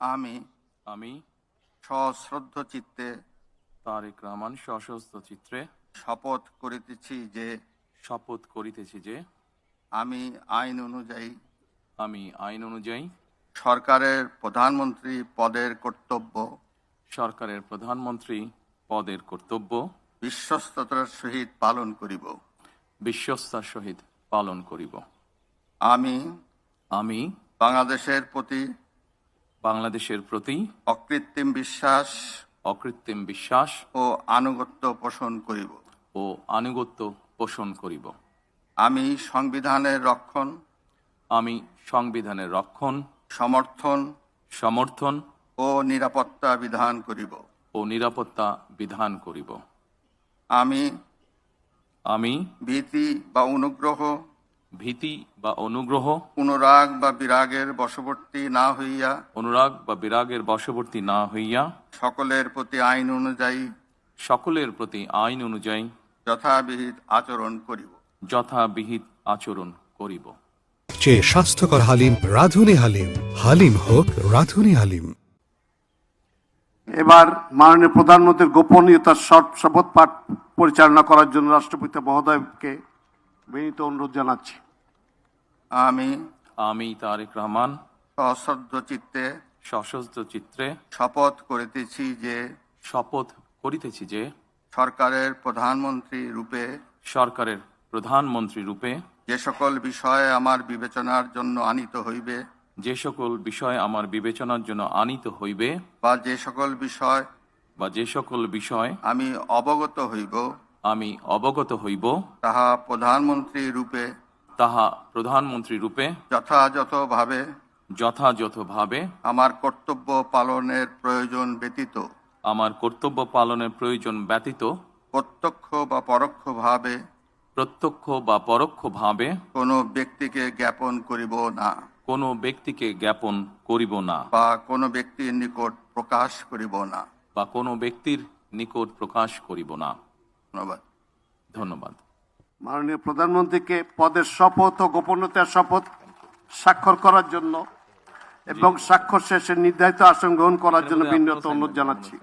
আমি আমি সশ্রদ্ধ চিত্তে তারেক রহমান সশস্ত্র চিত্রে শপথ করিতেছি যে আমি আইন অনুযায়ী সরকারের প্রধানমন্ত্রী পদের কর্তব্য বিশ্বস্ততার সহিত পালন করিব। আমি বাংলাদেশের প্রতি অকৃত্রিম বিশ্বাস ও আনুগত্য পোষণ করিব। আমি সংবিধানের রক্ষণ সমর্থন ও নিরাপত্তা বিধান করিব। আমি ভীতি বা অনুগ্রহ অনুরাগ বা বিরাগের বশবর্তী না হইয়া সকলের প্রতি আইন অনুযায়ী যথাবিহিত আচরণ করিব। চেয়ে স্বাস্থ্যকর হালিম রাঁধুনি হালিম। হালিম হোক রাঁধুনি হালিম। এবার মাননীয় প্রধানমন্ত্রীর গোপনীয়তার শপথ পাঠ পরিচালনা করার জন্য রাষ্ট্রপতি মহোদয়কে বিনীত অনুরোধ জানাচ্ছি। আমি তারেক রহমান সশস্ত্র চিত্রে শপথ করিতেছি যে সরকারের প্রধানমন্ত্রী রূপে যে সকল বিষয় আমার বিবেচনার জন্য আনিত হইবে বা যে সকল বিষয় আমি অবগত হইব তাহা প্রধানমন্ত্রী রূপে যথাযথভাবে আমার কর্তব্য পালনের প্রয়োজন ব্যতীত প্রত্যক্ষ বা পরোক্ষভাবে কোনো ব্যক্তিকে জ্ঞাপন করিব না বা কোনো ব্যক্তির নিকট প্রকাশ করিব না। ধন্যবাদ। মাননীয় প্রধানমন্ত্রীকে পদের শপথ ও গোপনীয়তার শপথ স্বাক্ষর করার জন্য এবং স্বাক্ষর শেষে নির্ধারিত আসন গ্রহণ করার জন্য বিনীত অনুরোধ জানাচ্ছি।